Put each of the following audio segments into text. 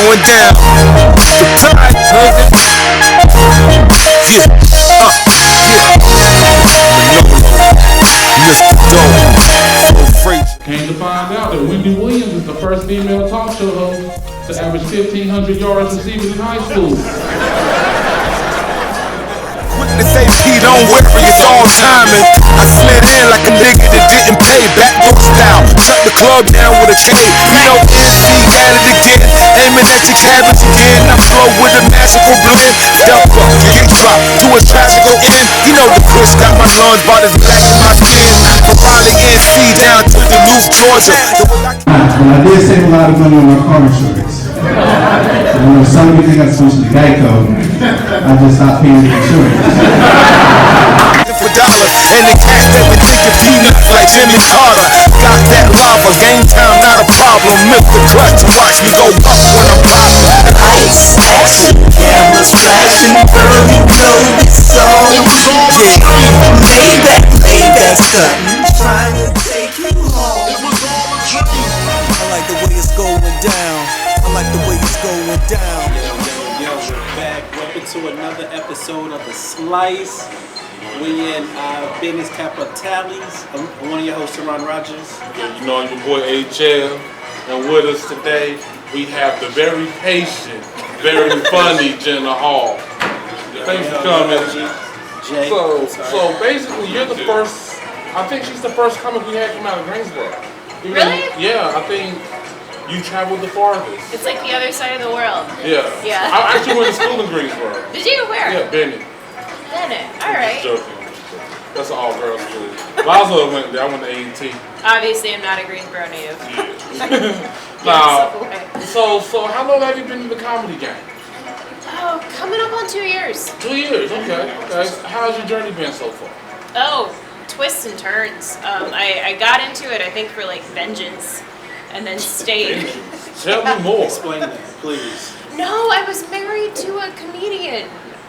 going down. Surprise, nigga. Yeah, Mr. Dope, so free. Came to find out that Wendy Williams is the first female talk show host to average 1,500 yards receiving in high school. Witness AP, don't worry, it's all timing. I slid in like a nigga that didn't pay. Backdoor style, shut the club down with a K. You know NC at it again, aiming at your cabbage again. I flow with a magical blend. Step up, get dropped to a tragical end. You know the push got my lungs about as black as my skin. From Raleigh, NC down to Duluth, Georgia. I did save a lot of money on my car insurance. I know some of you think I switched to Geico. I just stopped paying the insurance. For dollars, and the cats that been thinking peanuts like Jimmy Carter. Got that lava, game time not a problem. Milk the clutch and watch me go up when I'm popping. Lights, action, cameras flashing, burning, blow this song. Maybach's cutting, trying to take you home. It was all a dream. I like the way it's going down. I like the way it's going down. Yo, we're back. Welcome to another episode of The Slice. We in Business Capitales. I'm one of your hosts, Ron Rogers. Yeah, you know, I'm your boy E11. And with us today, we have the very patient, very funny Jenna Hall. Thanks for coming. Jay. So basically, you're the first, I think she's the first comic we had come out of Greensboro. Really? Yeah, I think you traveled the farthest. It's like the other side of the world. Yeah. Yeah. I actually went to school in Greensboro. Did you? Where? Yeah, Bennett. Bennett. All right. Just joking. That's an all-girls school. But I also went there. I went to A&T. Obviously, I'm not a Greensboro native. Yeah. Now, so how long have you been in the comedy game? Oh, coming up on 2 years. 2 years. Okay. How's your journey been so far? Oh, twists and turns. I got into it, I think, for like vengeance, and then stayed. Tell me more. Explain that, please. No, I was married to a comedian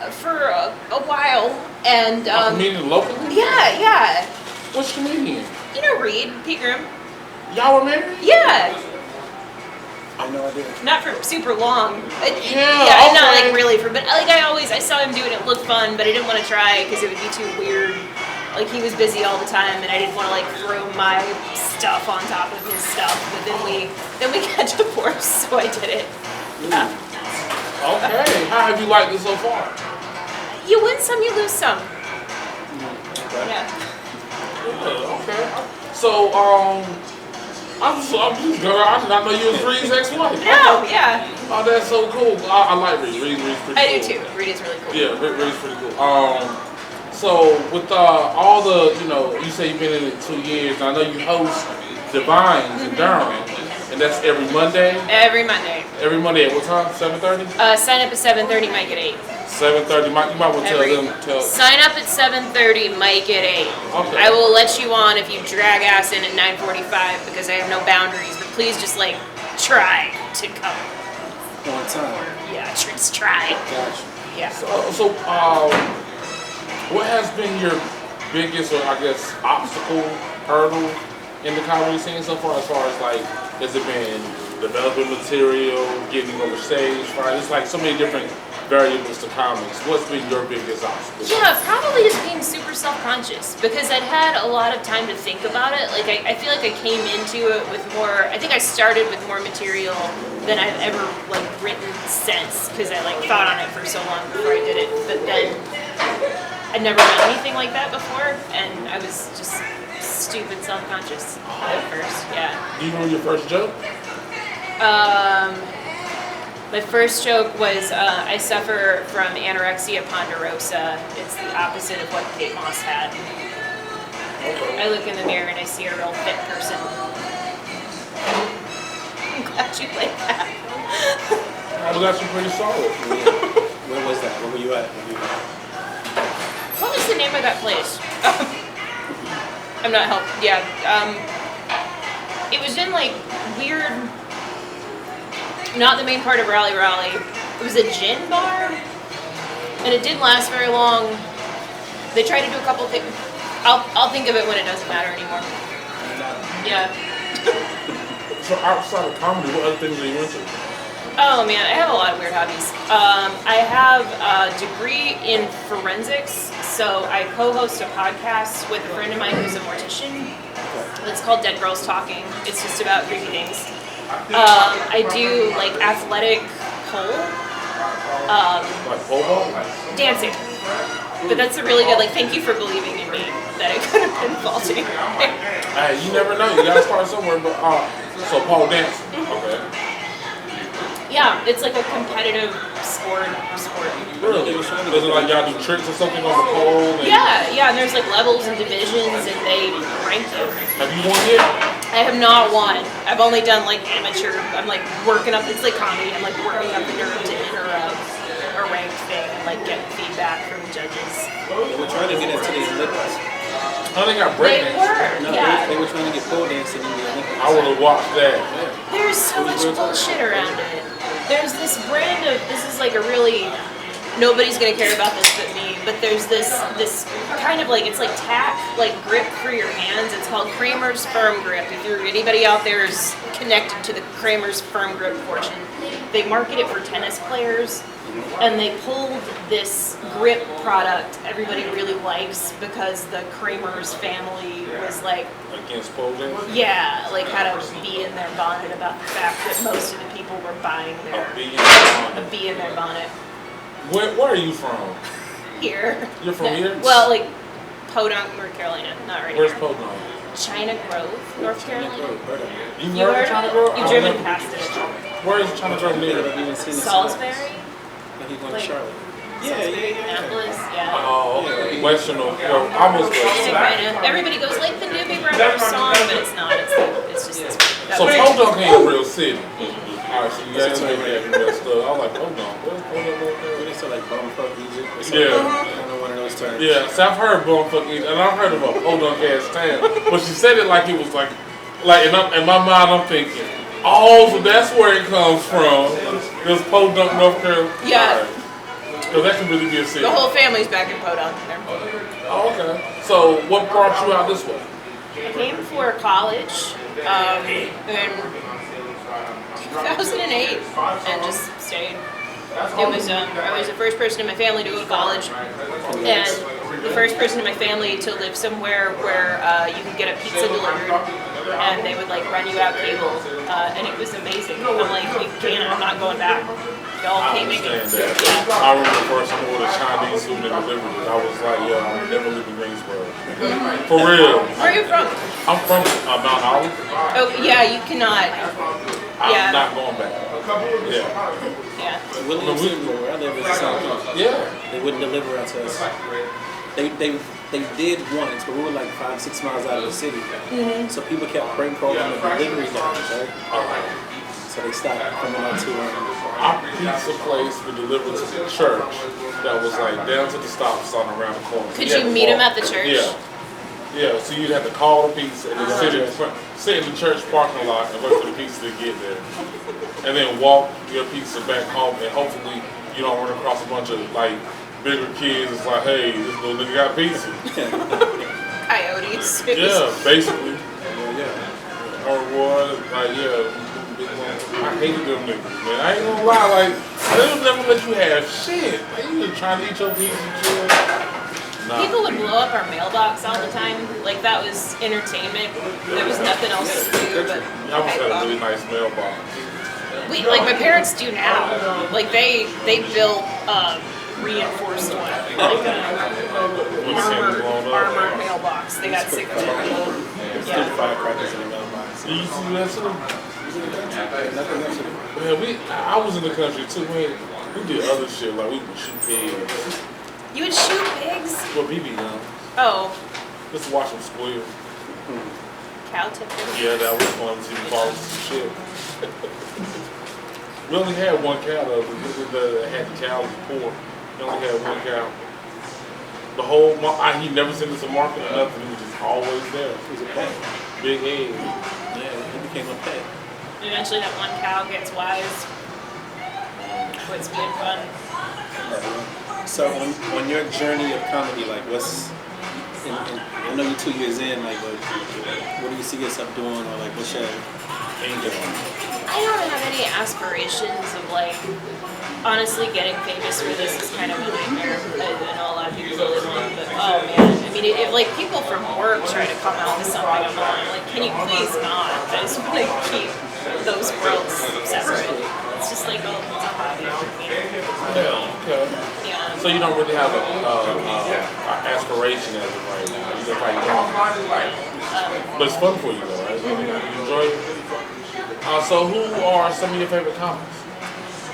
for a while, and A comedian locally? Yeah. Which comedian? You know Reed, Pete Grimm. Y'all were married? Yeah. I have no idea. Not for super long. Yeah, okay. Not like really for, but like I saw him do it. It looked fun, but I didn't want to try because it would be too weird. Like he was busy all the time, and I didn't want to like throw my stuff on top of his stuff. But then we got divorced, so I did it. Yeah. Okay. How have you liked it so far? You win some, you lose some. Okay. Yeah. Okay. So I'm just girl. I did not know you was Reed's ex-wife. No, yeah. Oh, that's so cool. I like Reed. Reed's pretty cool. I do too. Reed is really cool. Yeah, Reed's pretty cool. So with all the, you say you've been in it 2 years. And I know you host Divines in Durham, and that's every Monday. Every Monday. Every Monday at what time? 7:30. Sign up at 7:30. Might get 8. 7:30. You might want to tell them. Sign up at 7:30. Might get 8. Okay. I will let you on if you drag ass in at 9:45 because I have no boundaries. But please just like try to come. On time. Yeah, just try. Gotcha. Yeah. So what has been your biggest, or I guess, obstacle, hurdle in the comedy scene so far? As like, has it been developing material, getting over stage, right? It's like so many different variables to comics. What's been your biggest obstacle? Yeah, probably just being super self-conscious because I'd had a lot of time to think about it. Like I feel like I came into it with more. I think I started with more material than I've ever like written since because I like thought on it for so long before I did it. But then I'd never done anything like that before, and I was just stupid self-conscious at first. Yeah. Do you remember your first joke? My first joke was I suffer from anorexia ponderosa. It's the opposite of what Kate Moss had. I look in the mirror and I see a real fit person. I'm glad you like that. I was actually pretty solid. Where was that? Where were you at? What was the name of that place? I'm not helped. Yeah. It was in like weird. Not the main part of Raleigh. It was a gin bar, and it didn't last very long. They tried to do a couple things. I'll think of it when it doesn't matter anymore. Yeah. So outside of comedy, what other things are you into? Oh man, I have a lot of weird hobbies. I have a degree in forensics, so I co-host a podcast with a friend of mine who's a mortician. It's called Dead Girls Talking. It's just about creepy things. I do like athletic pole, Like pole? dancing. But that's a really good, like, thank you for believing in me that it could have been faulty. Hey, you never know. You gotta start somewhere. But so pole dancing. Okay. Yeah, it's like a competitive sport. Really? Is it like y'all do tricks or something on the pole? And Yeah, and there's like levels and divisions, and they rank you. Have you won yet? I have not won. I've only done like amateur. I'm like working up. It's like comedy. I'm like working up the nerve to enter a ranked thing and like get feedback from judges. They were trying to get into the Olympics. Oh, they got They breakdance. were, No, yeah. they were trying to get pole dancing in the Olympics. I would have watched that. There's so much bullshit around it. There's this brand of, this is like a really, nobody's gonna care about this but me, but there's this kind of like, it's like tack, like grip for your hands. It's called Kramer's Firm Grip. If anybody out there is connected to the Kramer's Firm Grip portion, they market it for tennis players, and they pulled this grip product everybody really likes because the Kramer's family was like, Against pole dancing? yeah, like had a bee in their bonnet about the fact that most of the people were buying their A bee in the a bee in their bonnet Where are you from? here. You're from here? Well, like Podunk, North Carolina, not right Where's here. Podunk? China Grove, North Carolina. You You heard heard of China of Grove? it? You I've driven never- past it. Where is China Grove I've near? even seen the Salisbury, Like he going Like- to Charlotte. Annapolis, yeah. Oh, okay. Western North Carolina. Almost Kind Western. of. Everybody goes like the Doobie Brothers song, but it's not. It's just this. That So was- Podunk ain't a real city. Alright, so you guys make that real stuff. I was like, Podunk. Where's Podunk North What they Carolina? say, like bumfuck Egypt or something? Yeah. Kind of one of those terms. Yeah, so I've heard bumfuck Egypt, and I've heard of a Podunk ass town. But she said it like it was like in my mind I'm thinking, oh, so that's where it comes from. There's Podunk, North Carolina. Yeah. Because that can really be a city. The whole family's back in Podunk. Oh, okay. So what brought you out this way? I came for college in 2008 and just stayed. It was I was the first person in my family to go to college, and the first person in my family to live somewhere where you could get a pizza delivered, and they would like run you out cable, and it was amazing. I'm like, I'm not going back. Y'all I can't make it. understand that. Yeah. I remember the first time I ordered Chinese food and delivered it. I was like, yo, I'll never leave in Greensboro. For real. Where are you from? I'm from Mount Olive. Oh yeah, you cannot. I'm Yeah. not going back. Yeah. Yeah. Williamson, where I live, is the same thing. Yeah. They wouldn't deliver out to us. They did once, but we were like 5-6 miles out of the city. So people kept prank calling the delivery guys, right? So they stopped coming out to Our pizza place would deliver to the church that was like down to the stop sign around the corner. Could You had you to meet walk. him at the church? Yeah. Yeah, so you'd have to call the pizza and then sit in the church parking lot and wait for the pizza to get there. And then walk your pizza back home, and hopefully you don't run across a bunch of like bigger kids. It's like, hey, this little nigga got pizza. Coyotes. Yeah, basically. yeah. Or what? Like, yeah. I hated them niggas, man. I ain't gonna lie, like, they would never let you have shit. Like, you just trying to eat your pizza and chill. Nah. People would blow up our mailbox all the time. Like that was entertainment. There was nothing else to do but I always had a really nice mailbox. like my parents do now. Like they built reinforced one, like armored mailbox. They got sick of it. There's still Yeah. firecrackers in the mailbox. You used to do that too? Nothing else to do. Man, I was in the country too, man. We did other shit, like we would shoot pigs. You would shoot pigs? Well, BB gun. Oh, Just to watch them squeal. cow tippers. Yeah, that was fun to see the balls and shit. We only had one cow though, because had the cows before. We only had one cow. The whole he never sent us a market or nothing, he was just always there. It was a pet. Big egg. Yeah, it became a pet. Eventually that one cow gets wise. Quits being fun. So on your journey of comedy, like what's, I know you're 2 years in, like what do you see yourself doing, or like what's your aim? I don't have any aspirations of like, honestly, getting famous for this is kind of a nightmare. I know a lot of people really want, but oh man, I mean, if like people from work try to come out with something, I'm like, can you please not? I just want to keep those worlds separate. It's just like, oh, it's a hobby for me. Yeah, okay. Yeah. So you don't really have a aspiration as of right now. You just like, but it's fun for you though, right? You enjoy it? So who are some of your favorite comics?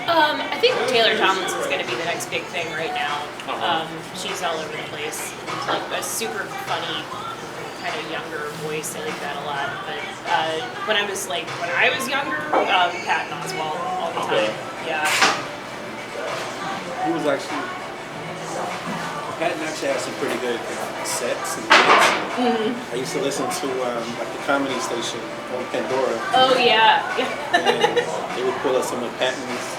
I think Taylor Tomlinson's going to be the next big thing right now. She's all over the place. Like a super funny, kind of younger voice. I like that a lot. But when I was younger, Patton Oswalt all the time. Yeah. He was actually. Patton actually has some pretty good sets and bits. I used to listen to like the comedy station on Pandora. Oh yeah. And they would pull up some of Patton's.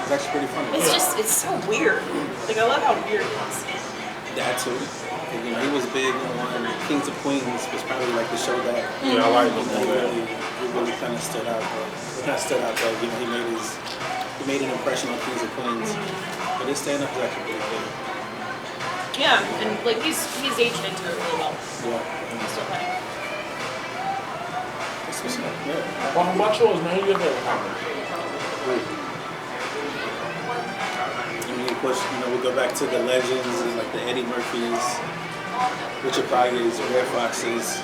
It's actually pretty funny. It's so weird. Like I love how weird it is. That too. And, you know, he was big on Kings of Queens. Was probably like the show that Yeah, I like he really kind of stood out. Not stood out, but you know, he made an impression on Kings of Queens. But his stand-up is actually pretty good. Yeah, and like he's aged into it really well. Yeah. He's still funny. That's what's up. Yeah. What about yours, man? Who your favorite comic? I mean, of course, you know, we go back to the legends, like the Eddie Murphys, Richard Pryor's, Red Foxes,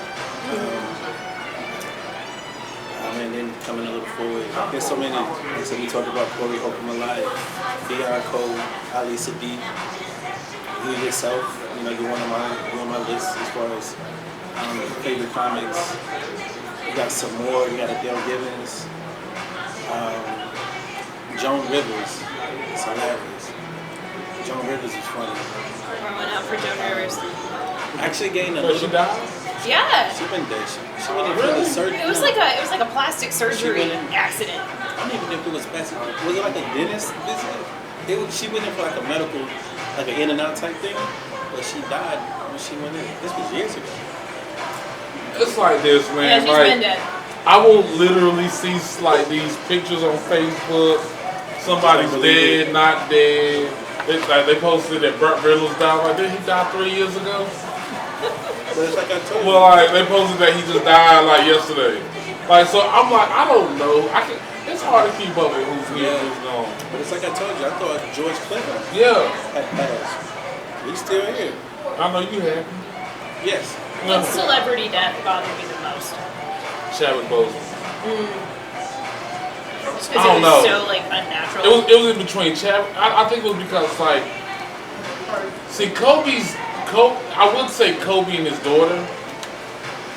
and then coming a little forward. There's so many. Like so we talked about Corey Holcomb alive, Deion Cole, Ali Sadiq, you yourself. You know, you're on my list as far as favorite comics. You got some more. You got Adele Givens, Joan Rivers. It's hilarious. Joan Rivers is funny. Pour one out for Joan Rivers. Actually gained a But she little. died? Yeah. She been dead. She went in for the surgery. It was like a plastic surgery She went in- accident. I don't even know if it was plastic. Was it like a dentist visit? She went in for like a medical, like an in and out type thing. But she died when she went in. This was years ago. It's like this, Yeah, man. she's Like, been dead. I will literally see like these pictures on Facebook. Somebody's dead, not dead. They posted that Burt Reynolds died. Like, did he die 3 years ago? But it's like I told you. Well, like they posted that he just died like yesterday. Like, so I'm like, I don't know. It's hard to keep up with who's here, who's gone. But it's like I told you. I thought George Clinton Yeah, had passed. He's still here. I know you happy. Yes. What celebrity death bothered me the most? Chadwick Boseman. Just I because don't it was know. so like unnatural. It was in between Chadwick. I think it was because like, see, I would say Kobe and his daughter,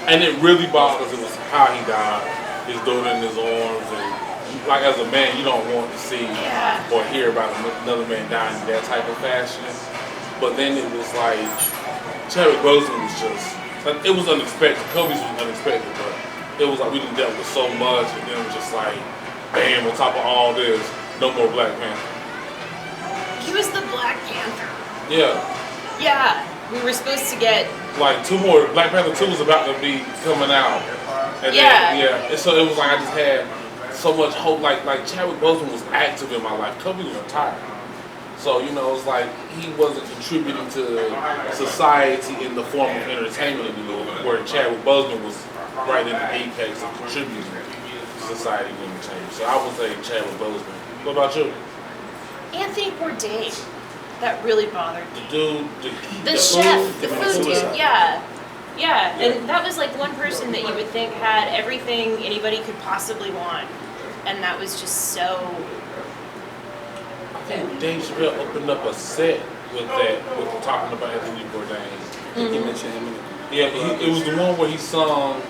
and it really bothers it was how he died. His daughter in his arms, and like as a man, you don't want to see or hear about another man dying in that type of fashion. But then it was like Chadwick Boseman was just like, it was unexpected. Kobe's was unexpected, but it was like we done dealt with so much, and then it was just like, bam, on top of all this, no more Black Panther. He was the Black Panther. Yeah. Yeah, we were supposed to get. Like 2 more. Black Panther 2 was about to be coming out. And then, and so it was like I just had so much hope. Like Chadwick Boseman was active in my life. Kobe was retired. So, you know, it's like he wasn't contributing to society in the form of entertainment anymore, where Chadwick Boseman was right in the apex of contributing to society and entertainment. So I would say Chadwick Boseman. What about you? Anthony Bourdain. That really bothered me. The dude, The chef, the food dude, suicide. yeah. And that was like one person that you would think had everything anybody could possibly want. And that was just so. I think Dave Chappelle opened up a set with talking about Anthony Bourdain. He mentioned him in it. Yeah, it was the one where he sung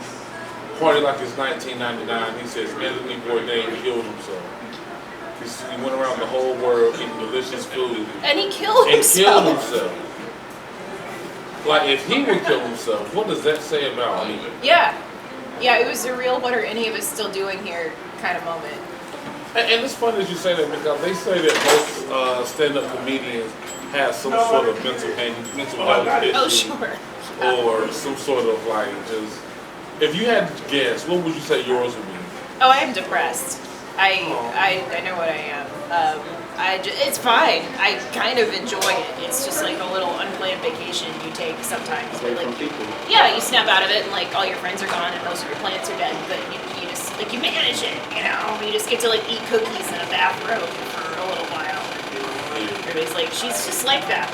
"Party Like It's 1999." He says Anthony Bourdain killed himself. He went around the whole world eating delicious food And he killed and himself. killed himself. Like, if he would kill himself, what does that say about me? Yeah, it was a real "what are any of us still doing here" kind of moment. And it's funny that you say that because they say that most stand-up comedians have some sort of mental health issue. Oh, sure. Or some sort of like just. If you had to guess, what would you say yours would be? Oh, I am depressed. I know what I am. It's fine. I kind of enjoy it. It's just like a little unplanned vacation you take sometimes. Away Like, from people. yeah, you snap out of it and like all your friends are gone and most of your plants are dead, but you just like you manage it, you know. You just get to like eat cookies in a bathrobe for a little while. Everybody's like, she's just like that.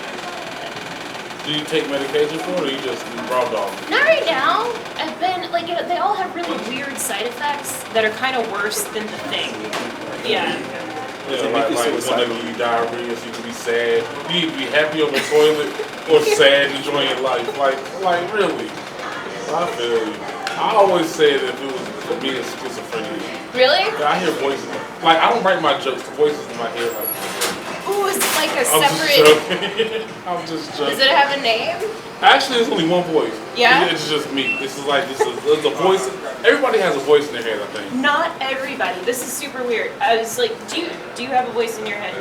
Do you take medication for it, or you just raw dog? Not right now. I've been like they all have really weird side effects that are kind of worse than the thing. Yeah. Yeah, like whenever you diarrhea, so you can be sad. You need to be happy on the toilet or sad enjoying your life. Like really. I feel you. I always said if it was for me, it's schizophrenia. Really? I hear voices. Like I don't write my jokes. The voices in my head like. Ooh, is it like a I'm separate? just joking. I'm just joking. Does it have a name? Actually, it's only one voice. Yeah? It's just me. This is a voice. Everybody has a voice in their head, I think. Not everybody. This is super weird. I was like, do you have a voice in your head?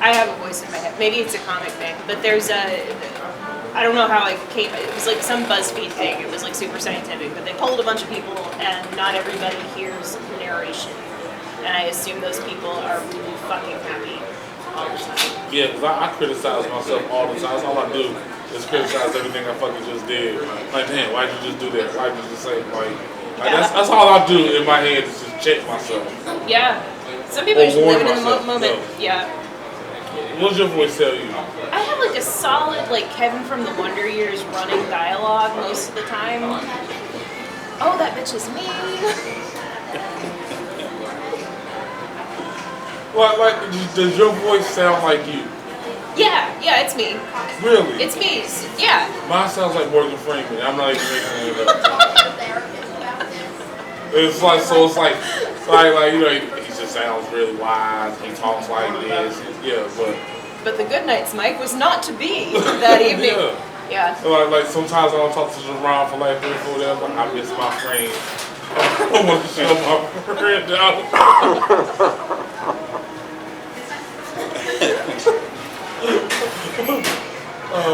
I have a voice in my head. Maybe it's a comic thing, but there's I don't know how it came. It was like some BuzzFeed thing. It was like super scientific, but they polled a bunch of people, and not everybody hears narration. And I assume those people are really fucking happy all the time. Yeah, because I criticize myself all the time. That's all I do is criticize everything I fucking just did. Like, man, why'd you just do that? Why'd you just say, that's all I do in my head is just check myself. Yeah. Some people Or just warn live in the myself, moment. no. Yeah. What does your voice tell you? I have like a solid, like Kevin from the Wonder Years running dialogue most of the time. Oh, that bitch is me. Does your voice sound like you? Yeah, it's me. Really? It's me. Yeah. Mine sounds like Morgan Freeman. I'm not even making it up. It's like you know, he just sounds really wise. He talks like this. Yeah, But the good nights, Mike, was not to be that evening. Yeah. Yeah. So like sometimes I don't talk to Jerron for like 3 or 4 days. I miss my friend. I want to show my friend out.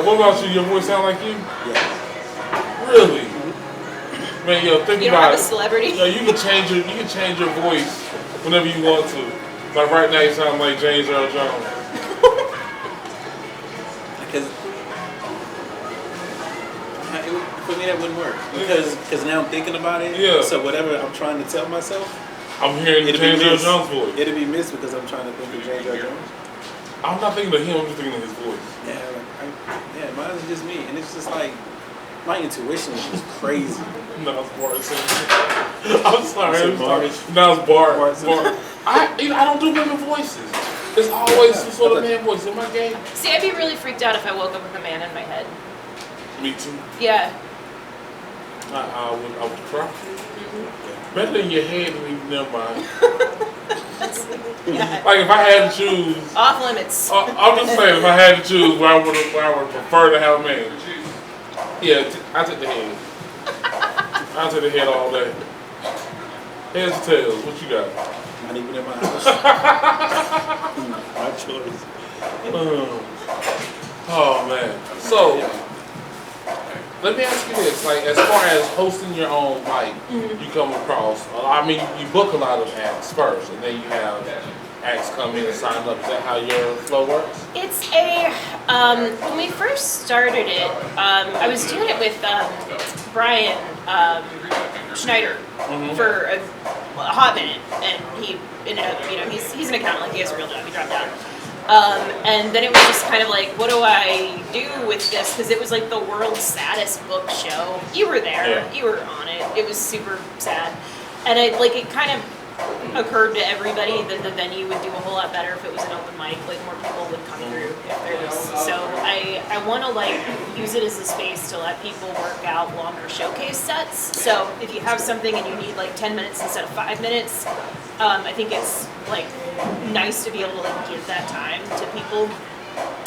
What about you? Your voice sound like you? Yeah. Really? Man, yo, think You don't about have a it. celebrity? Yo, you can change your voice whenever you want to. Like right now, you sound like James Earl Jones. Because for me that wouldn't work. Because now I'm thinking about it. Yeah. So whatever I'm trying to tell myself, I'm hearing the James Earl Jones voice. it'll be missed because I'm trying to think of James Earl Jones. I'm not thinking of him. I'm just thinking of his voice. Yeah, mine is just me, and it's just like my intuition is just crazy. No, it's Bart Simpson. I'm sorry. You said Bart? No, it's Bart. Bart Simpson. I don't do women voices. It's always some sort of man voice in my game. See, I'd be really freaked out if I woke up with a man in my head. Me too. Yeah. I would cry. Better in your head than even never mind. Yeah. Like if I had to choose, Off limits. I'm just saying if I had to choose where I would prefer to have a man. Yeah, I take the head. I take the head all day. Heads or tails, what you got? Not even in my house. My choice. Oh man. So let me ask you this: like, as far as hosting your own mic, you come across. I mean, you book a lot of acts first, and then you have acts come in and sign up. Is that how your flow works? It's when we first started it, I was doing it with Brian Schneider for a hot minute, and he ended up, he's an accountant, like he has a real job, he dropped out. And then it was just kind of like, what do I do with this? Because it was like the world's saddest book show. You were there, you were on it. It was super sad, and it kind of occurred to everybody that the venue would do a whole lot better if it was an open mic. Like more people would come through if there was. So I want to use it as a space to let people work out longer showcase sets. So if you have something and you need 10 minutes instead of 5 minutes, I think it's nice to be able to give that time to people.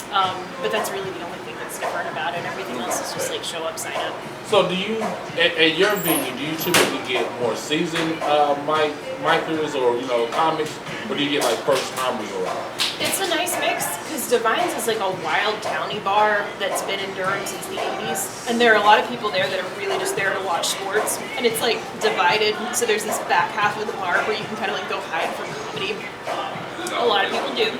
But that's really the only thing that's different about it. Everything else is just show up, sign up. So do you, at your venue, do you typically get more seasoned micers or comics, or do you get first timers around? It's a nice mix because Divine's is like a wild towny bar that's been in Durham since the 80s. And there are a lot of people there that are really just there to watch sports. And it's like divided. So there's this back half of the bar where you can kind of like go hide from comedy. A lot of people do.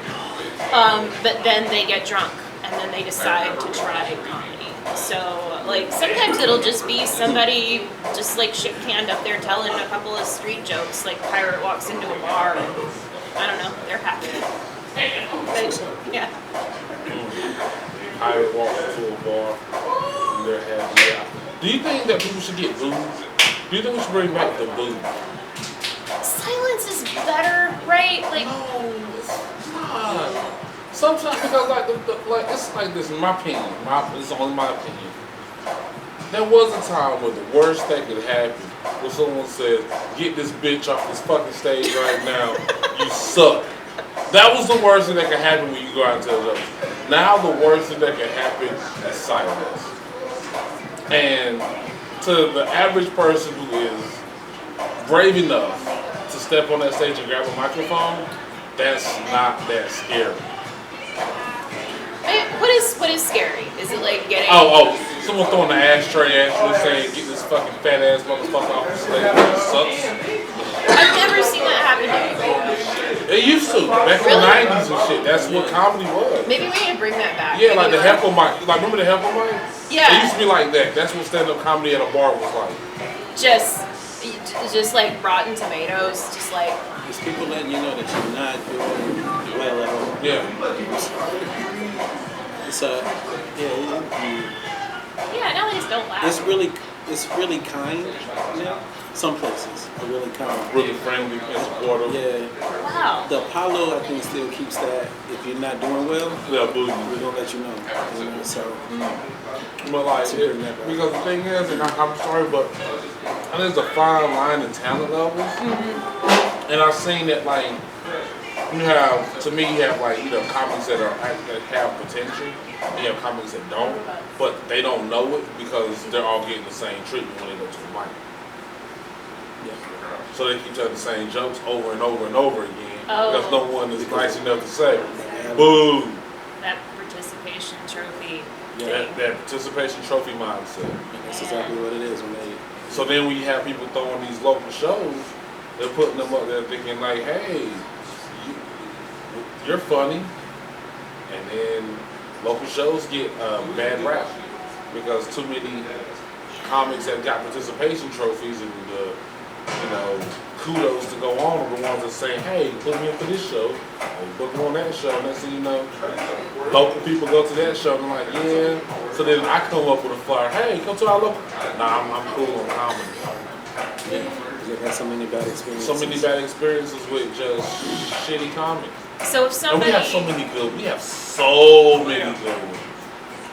But then they get drunk and then they decide to try comedy. So like sometimes it'll just be somebody just like shit canned up there telling a couple of street jokes. Like Pirate walks into a bar and I don't know, they're happy. But, yeah. I walk into a bar and they're happy. Yeah. Do you think that people should get booed? Do you think we should bring back the boo? Silence is better, right? Like, No, it's not. Sometimes because like it's like this in my opinion. It's only my opinion. There was a time where the worst that could happen was someone said, "Get this bitch off this fucking stage right now. You suck." That was the worst thing that could happen when you go out and tell jokes. Now the worst thing that can happen is silence. And to the average person who is brave enough to step on that stage and grab a microphone, that's not that scary. what is scary? Is it like getting? Someone throwing an ashtray at you saying, "Get this fucking fat ass motherfucker off the stage." It sucks. I've never seen that happen to me. It used to back in the '90s and shit. That's what comedy was. Maybe we need to bring that back. Yeah, like the Heffer mic. Like remember the Heffer mic? Yeah. It used to be like that. That's what stand-up comedy at a bar was like. Just like Rotten Tomatoes, just like. It's people letting you know that you're not doing well at all. Yeah. So, Yeah, now they just don't laugh. it's really kind. You know, some places are really kind. Really friendly and supportive. Yeah. Wow. The Apollo, I think, still keeps that. If you're not doing well, They'll boo you. we're gonna let you know. You know, so But like, because the thing is, and I'm sorry, but I think there's a fine line in talent levels. Mm-hmm. And I've seen that like you have like comics that have potential, and you have comics that don't, but they don't know it because they're all getting the same treatment when they go to the mic. yeah. So they keep telling the same jokes over and over and over again because no Oh. one is nice enough to say, "Boo." That participation trophy. Yeah. That participation trophy mindset. That's exactly what it is when they. So then when you have people throwing these local shows, they're putting them up there thinking like, "Hey, you're funny," and then local shows get bad rap because too many comics that got participation trophies and kudos to go on are the ones that say, "Hey, put me in for this show, or book me on that show." Next thing you know, local people go to that show and I'm like, "Yeah." So then I come up with a flyer, "Hey, come to our local." Nah, I'm cool on comedy. Yeah. They've had so many bad experiences. So many bad experiences with just shitty comics. So if And somebody, we have so many good. We have so many good ones.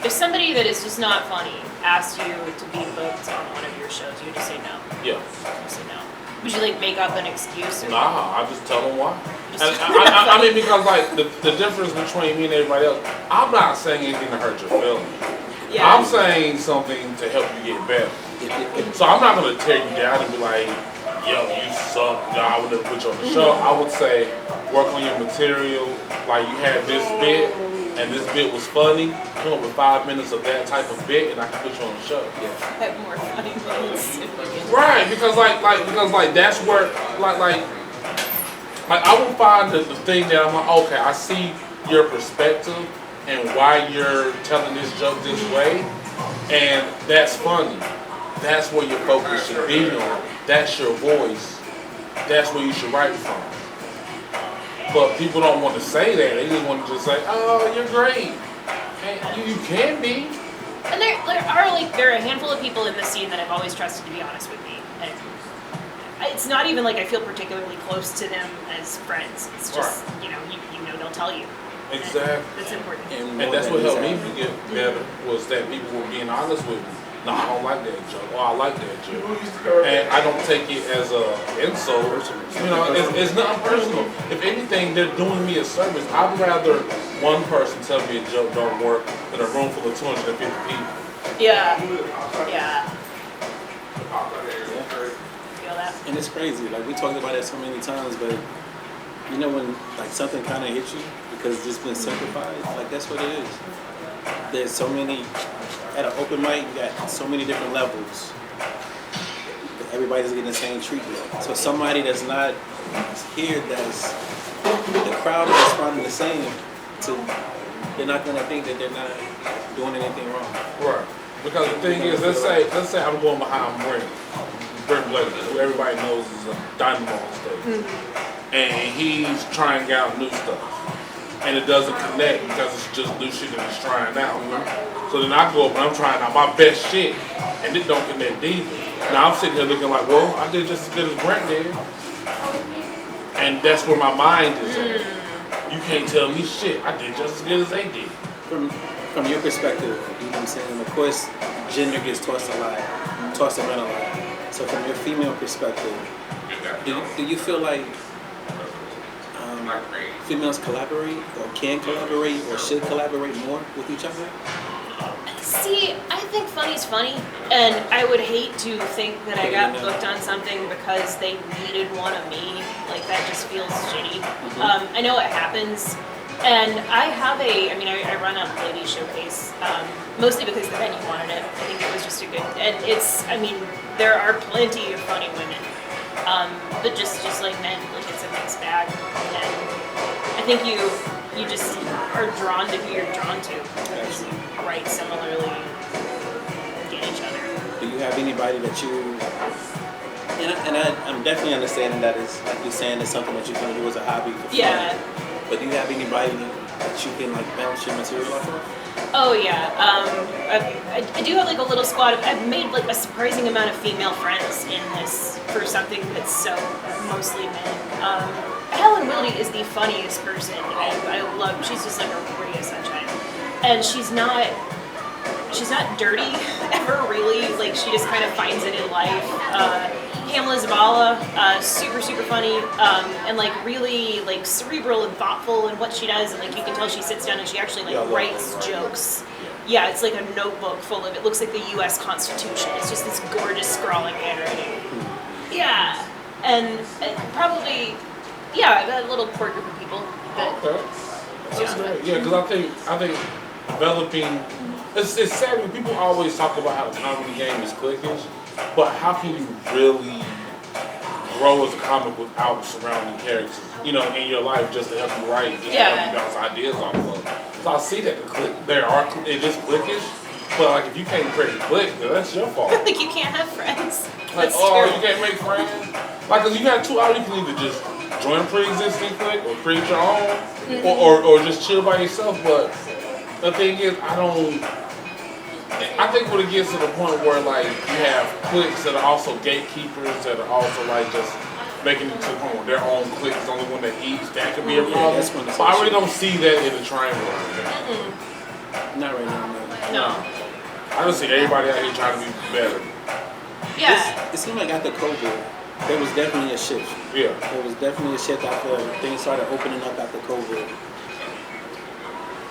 if somebody that is just not funny asked you to be booked on one of your shows, you would just say no. Yeah. You say no. Would you like make up an excuse? Or Nah, I just tell them why. Just- And I mean, because like the difference between me and everybody else, I'm not saying anything to hurt your feelings. Yeah. I'm saying something to help you get better. So I'm not gonna tear you down and be like, "Yo, you suck." No, I would never put you on the show. I would say, work on your material. Like you had this bit, and this bit was funny. Come up with 5 minutes of that type of bit, and I can put you on the show. Yeah. have more funny moments. Right, because like that's where like I will find the thing that I'm like, okay, I see your perspective and why you're telling this joke this way, and that's funny. That's where your focus should be on. That's your voice. That's where you should write from. But people don't want to say that. They just want to just say, "Oh, you're great." And you can be. And there are a handful of people in the scene that I've always trusted to be honest with me. And it's not even like I feel particularly close to them as friends. It's just, you know they'll tell you. Exactly. That's important. And that's what helped me to get better was that people were being honest with me. No, I don't like that joke. Oh, I like that joke. And I don't take it as a insult. It's nothing personal. If anything, they're doing me a service. I'd rather one person tell me a joke don't work than a room full of 250 people. Yeah. Feel that? And it's crazy. Like we talked about it so many times, but you know when like something kind of hits you, because it's been simplified. Like that's what it is. There's so many at an open mic. You got so many different levels. Everybody's getting the same treatment. So somebody that's not here, that's the crowd is responding the same. They're not gonna think that they're not doing anything wrong. Right. Because the thing is, let's say I'm going behind Brent Blake, who everybody knows is a dynamo on stage, and he's trying out new stuff, and it doesn't connect because it's just new shit that he's trying out. So then I go up and I'm trying out my best shit, and it don't connect either. Now I'm sitting here looking like, well, I did just as good as Brent did, and that's where my mind is at. You can't tell me shit. I did just as good as they did. From your perspective, you know what I'm saying? Of course, gender gets tossed around a lot. So from your female perspective, do you feel like females collaborate or can collaborate or should collaborate more with each other? See, I think funny's funny, and I would hate to think that I got booked on something because they needed one of me. Like, that just feels shitty. I know it happens, and I run a ladies showcase, mostly because the venue wanted it. I think it was just a good, and there are plenty of funny women, but just like men, like it's a mixed bag, and I think you just are drawn to who you're drawn to because you write similarly, get each other. Do you have anybody that you, I'm definitely understanding that is, like you're saying, it's something that you're going to do as a hobby for fun. Yeah. But do you have anybody that you can like bounce your material off of? Oh yeah, I do have like a little squad. I've made like a surprising amount of female friends in this for something that's so mostly men. Helen Wilde is the funniest person, and I love. She's just like a ray of sunshine, and she's not dirty ever really. Like she just kind of finds it in life. Pamela Zabala, super funny, and like really like cerebral and thoughtful in what she does, and like you can tell she sits down and she actually like writes jokes. Yeah, it's like a notebook full of it. Looks like the U.S. Constitution. It's just this gorgeous scrawling handwriting. Yeah, and probably I've got a little core group of people. Okay, that's great. Yeah, because I think developing. It's sad when people always talk about how the comedy game is cliquish. But how can you really grow as a comic without surrounding characters, in your life just to help you write, just to help you bounce ideas off of? So I see that it is cliquish, but like if you can't create a clique, then that's your fault. Like you can't have friends. Like, you can't make friends? Like, cause you got two out, you can either just join a pre-existing clique or create your own, or just chill by yourself. But the thing is, I think when it gets to the point where like you have cliques that are also gatekeepers, that are also like just making it to the point where their own clique is the only one that eats, that could be a problem. But I really don't see that in the triangle. Not right now, no. I don't see everybody out here trying to be better. Yeah. It seemed like after COVID, there was definitely a shift. Yeah. There was definitely a shift after things started opening up after COVID.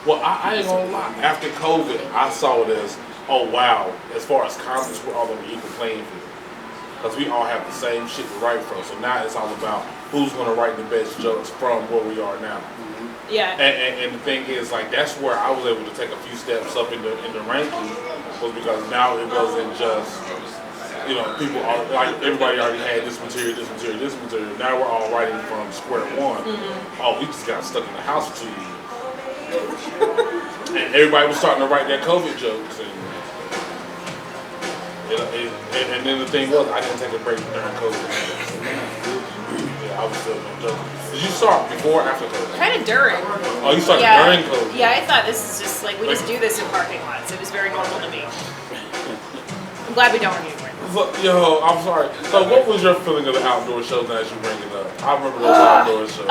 Well, I ain't gonna lie. After COVID, I saw it as, oh wow, as far as comics, we're all on the equal playing field. Because we all have the same shit to write from. So now it's all about who's going to write the best jokes from where we are now. Yeah. And the thing is, like, that's where I was able to take a few steps up in the ranking, was because now it wasn't just, people are, like, everybody already had this material. Now we're all writing from square one. Oh, we just got stuck in the house for 2 years. And everybody was starting to write their COVID jokes, and then the thing was, I didn't take a break during COVID. Yeah, I was still joking. Did you start before or after COVID? Kind of during. Oh, you started during COVID? Yeah, I thought this is just like, we just do this in parking lots. It was very normal to me. I'm glad we don't anymore. Yo, I'm sorry. So what was your feeling of the outdoor shows as you bring it up? I remember those outdoor shows.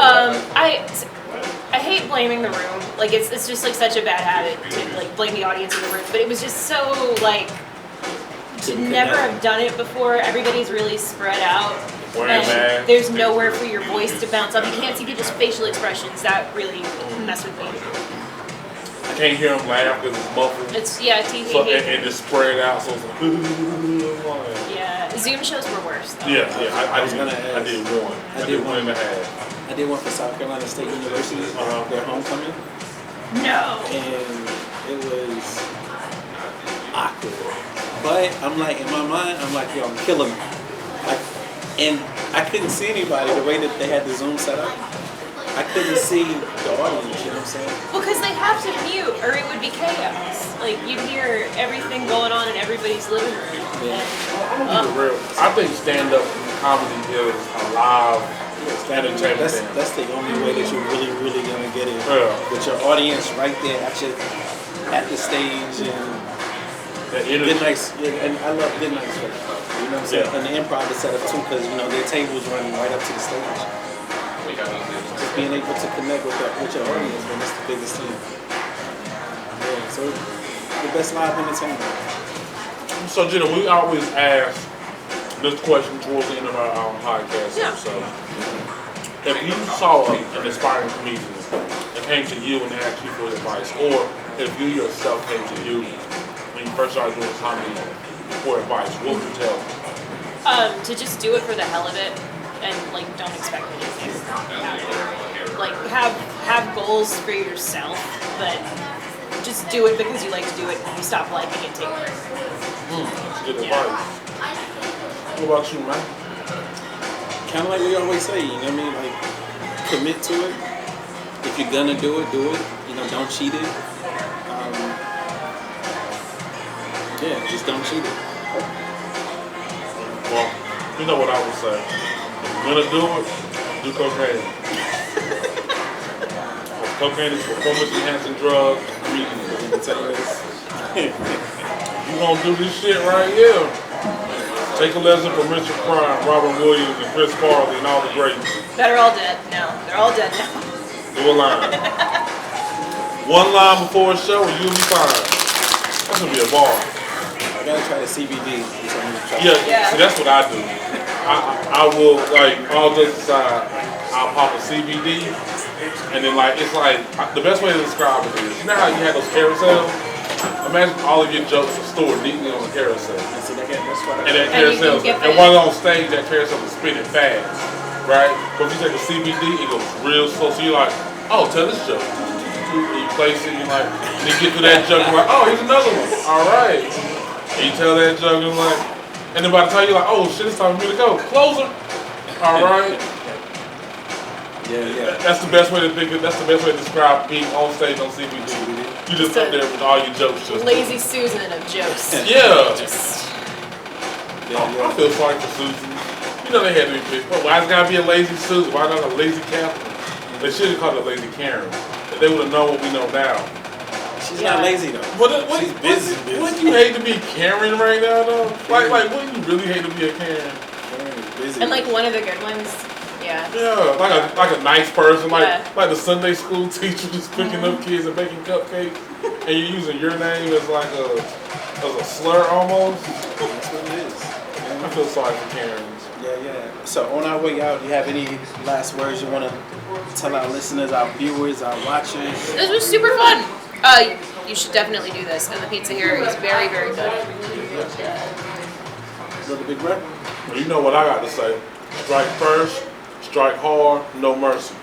I hate blaming the room. Like it's just like such a bad habit to like blame the audience in the room. But it was just so like to never have done it before. Everybody's really spread out. And there's nowhere for your voice to bounce off. You can't see people's facial expressions. That really messed with me. I can't hear them laugh because it's muffled. It's TV. So, and it's spread out, so it's like, yeah. Zoom shows were worse. Though. Yeah. I was gonna ask. I did one. I did one and a half. I did one for South Carolina State University, their homecoming, No. and it was awkward. But I'm like, in my mind, I'm like, yo, I'm killing them. Like, and I couldn't see anybody the way that they had the Zoom set up. I couldn't see the audience, you know what I'm saying? Well, because they have to mute, or it would be chaos. Like, you'd hear everything going on in everybody's living room. Yeah. I'm gonna be real. I think stand-up comedy is a live entertainment. That's the only way that you're really gonna get it. Yeah. With your audience right there at the stage and good nights. Yeah, and I love good nights. You know what I'm saying? Yeah. And the improv is set up too, because you know their tables running right up to the stage. Just being able to connect with your audience, man, that's the biggest thing. Yeah. So the best live entertainment. So Jenna, we always ask this question towards the end of our podcast. Yeah. So, if you saw an aspiring comedian and came to you and asked you for advice, or if you yourself came to you when you first started doing comedy for advice, what would you tell them? To just do it for the hell of it, and like don't expect anything. Like have goals for yourself, but just do it because you like to do it. And you stop liking it, take a break. That's good advice. What about you, man? Kind of like we always say, you know what I mean? Like, commit to it. If you're gonna do it, do it. You know, don't cheat it. Yeah, just don't cheat it. Well, you know what I would say. If you're gonna do it, do cocaine. Cocaine is performance-enhancing drug. Let me tell you this. You gonna do this shit right here. Take a lesson from Richard Pryor, Robin Williams, and Chris Farley, and all the greats. They're all dead now. They're all dead now. Do a line. One line before a show, and you'll be fine. That's gonna be a bar. I gotta try the CBD. Yeah. See, that's what I do. I will, like, all jokes aside, I'll pop a CBD, and then, like, it's like, the best way to describe it is, you know how you have those carousels? Imagine all of your jokes are stored neatly on the carousel. And that carousel, and while on stage, that carousel is spinning fast, right? But if you take a CBD, it goes real slow. So you're like, oh, tell this joke. And you place it, you're like, and you get to that joke, you're like, oh, here's another one. All right. And you tell that joke, and like, and then by the time you're like, oh shit, it's time for me to go. Closer. All right. Yeah. That's the best way to think of. That's the best way to describe being on stage on CBD. You just up there with all your jokes. Just lazy Susan of jokes. Yeah. Yeah. I feel sorry for Susan. You know they had to be pissed. Why it's gotta be a lazy Susan? Why not a lazy Catherine? They should have called her lazy Karen. If they would have known what we know now. She's not lazy though. She's busy. Wouldn't you hate to be Karen right now though? Like wouldn't you really hate to be a Karen? Karen is busy. And like one of the good ones. Yeah. Yeah, like a nice person, like the Sunday school teacher just picking up kids and baking cupcakes, and you're using your name as like a slur almost. That's what it is. I feel sorry for Karens. Yeah. So on our way out, do you have any last words you want to tell our listeners, our viewers, our watchers? This was super fun. You should definitely do this, and the pizza here is very, very good. Little big rep. Well, you know what I got to say. Strike first, strike hard, no mercy.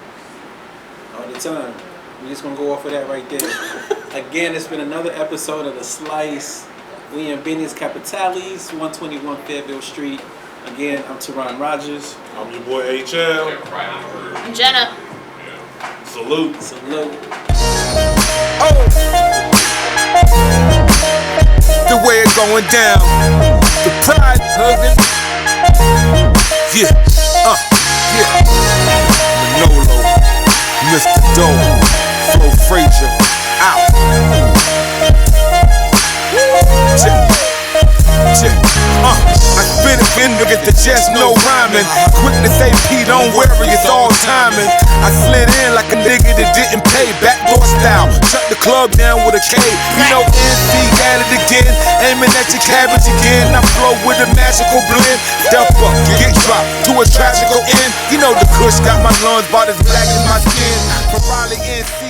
All the time. We're just going to go off of that right there. Again, it's been another episode of The Slice. We in Business Capitalis, 121 Fairville Street. Again, I'm Teron Rogers. I'm your boy HL. I'm Jenna. Salute. The way it going down, the pride hugging. Yeah, Manolo, Mr. Doe, Flo Frazier, out. I spit it in, look at the chest, no rhyming. Quick to say P, don't worry, it's all timing. I slid in like a nigga that didn't pay, backdoor style. Shut the club down with a K. You know NC at it again, aiming at your cabbage again. I flow with a magical blend. Step up, get dropped to a tragical end. You know the kush got my lungs about as black as my skin. From Raleigh, NC.